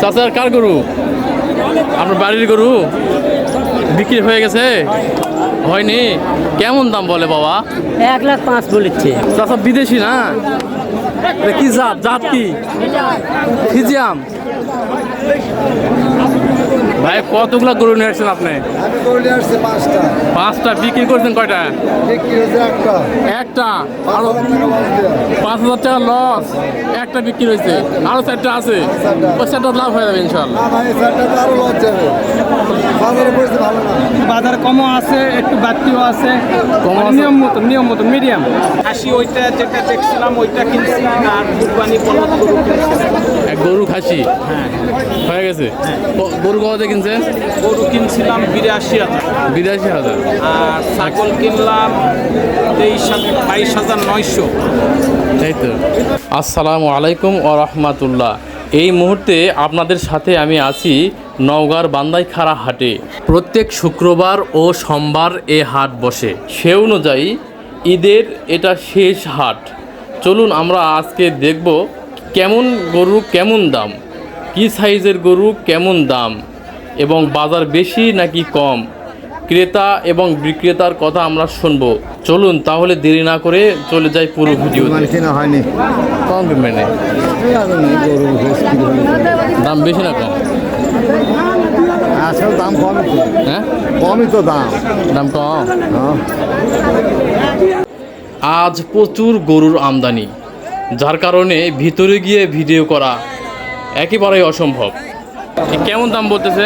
চাচার কার গরু? আপনার বাড়ির গরু বিক্রি হয়ে গেছে? হয়নি? কেমন দাম বলে বাবা? 1,05,000 বলেছে। চাচা বিদেশি না? এটা কি জাত? জাত কি? ফিজিয়াম। ভাই কতগুলা গরু নিয়ে আসছেন আপনি? আমি গরু নিয়ে আসছি 5টা। 5টা বিক্রি করছেন কয়টা? বিক্রি হয়েছে একটা। একটা। 5,000 টাকা লস দেয়া। 5,000 টাকা লস। একটা বিক্রি হয়েছে, আরো 4টা আছে। ওই 4টা লাভ হয়ে যাবে ইনশাল্লাহ। না ভাই, 4টা তো আরো লস যাবে। বাজারে পড়ছে ভালো না। বাজার কমও আছে, একটু বাড়তিও আছে, কম আছে। নিয়ম মতো মিডিয়াম। খাসি ওইটা যেটা দেখছিলাম ওইটা কিনছি, আর কুরবানি বলদ গরু কিনছি। এক গরু খাসি হয়ে গেছে। গরু কত কিনছেন? গরু কিনছিলাম 82,000, 82,000। আর ছাগল কিনলাম 22,900। তাই তো। আসসালামু আলাইকুম ও রহমাতুল্লাহ। এই মুহূর্তে আপনাদের সাথে আমি আছি নওগাঁর বান্দাইখাড়া হাটে। প্রত্যেক শুক্রবার ও সোমবার এ হাট বসে। সে অনুযায়ী ঈদের এটা শেষ হাট। চলুন আমরা আজকে দেখব কেমন গরু কেমন দাম, কী সাইজের গরু কেমন দাম, এবং বাজার বেশি নাকি কম, ক্রেতা এবং বিক্রেতার কথা আমরা শুনবো। চলুন তাহলে দেরি না করে চলে যাই পুরো ভিডিওতে। কেনা হয়নি। কম পেমেন্টে দাম বেশি না কম? আসলে দাম কমই তো। হ্যাঁ, কমই তো দাম। দাম কম। হ্যাঁ। আজ প্রচুর গরুর আমদানি, যার কারণে ভিতরে গিয়ে ভিডিও করা একেবারেই অসম্ভব। কেমন দাম বলতেছে?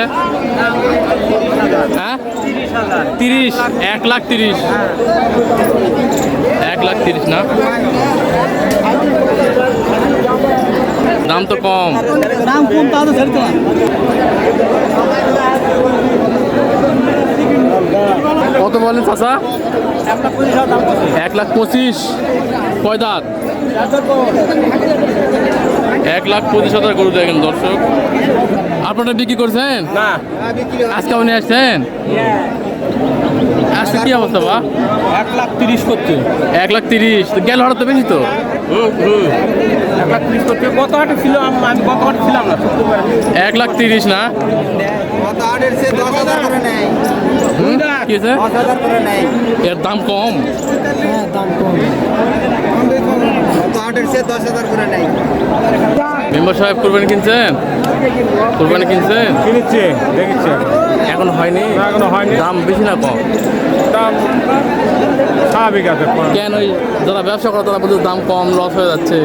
হ্যাঁ, 30, 1,30,000। 1,30,000 না? দাম তো কম। দাম কম তাও তো ছেড়ে দিলাম। কত বলেন চাচা? 1,25,000। কয় দাঁত? 1,25,000 গরু দেখেন দর্শক। আপনারা বিক্রি করছেন না, আজকে উনি আসছেন? আজকে কি অবস্থা বা? 1,30,000 করছে। 1,30,000 তো গেল হাট তো বেশি তো। 1,30,000 করছে। গত হাটে ছিল, আমি গত হাটে ছিলাম না। 1,30,000 না? কি আছে? এর দাম কম। মেম্বার সাহেব কুরবানি কিনছেন? কুরবানি কিনছেন? কিনেছে, দেখেছে। এখন হয়নি? এখনো হয়নি। দাম বেশি না কম? দাম স্বাভাবিক আছে। কেন ওই যারা ব্যবসা করে তারা বলছে দাম কম, লস হয়ে যাচ্ছে।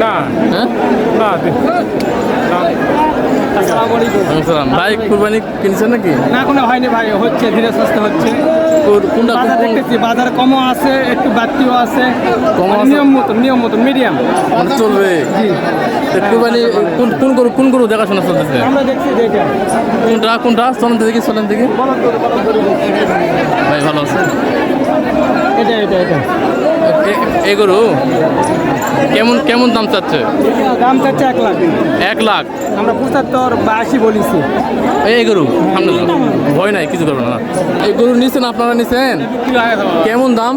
না হ্যাঁ, না, দাম আসসালাম ভাই, কুরবানি কিনছেন নাকি? না কোনো হয়নি ভাই, হচ্ছে ধীরে সুস্থে হচ্ছে। কোনটা বাজার দেখতেছি, বাজার কমও আছে, একটু বাড়তিও আছে, কমও আছে। নিয়ম মতো মিডিয়াম চলবে? তো কুরবানি কোন গরু দেখাশোনা চলতেছে? আমরা দেখছি যে এটা কোনটা চলেন দেখি। ভাই ভালো আছে? এটা এই গরু কেমন দাম চাচ্ছে? দাম চাচ্ছে 1,00,000। 1,00,000? আমরা 75 বা 80 বলেছি। এই গরু সামনে যাও। ভয় নাই, কিছু করবে না। এই গরু নিছেন আপনারা? নিছেন? কেমন দাম?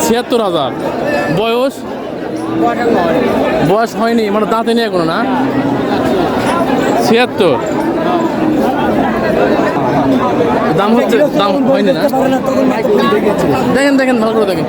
76,000। বয়স হয়নি মানে দাঁতে নেই এখনো না? 76 দাম হচ্ছে, দাম হয়নি না? দেখেন ভালো করে দেখেন।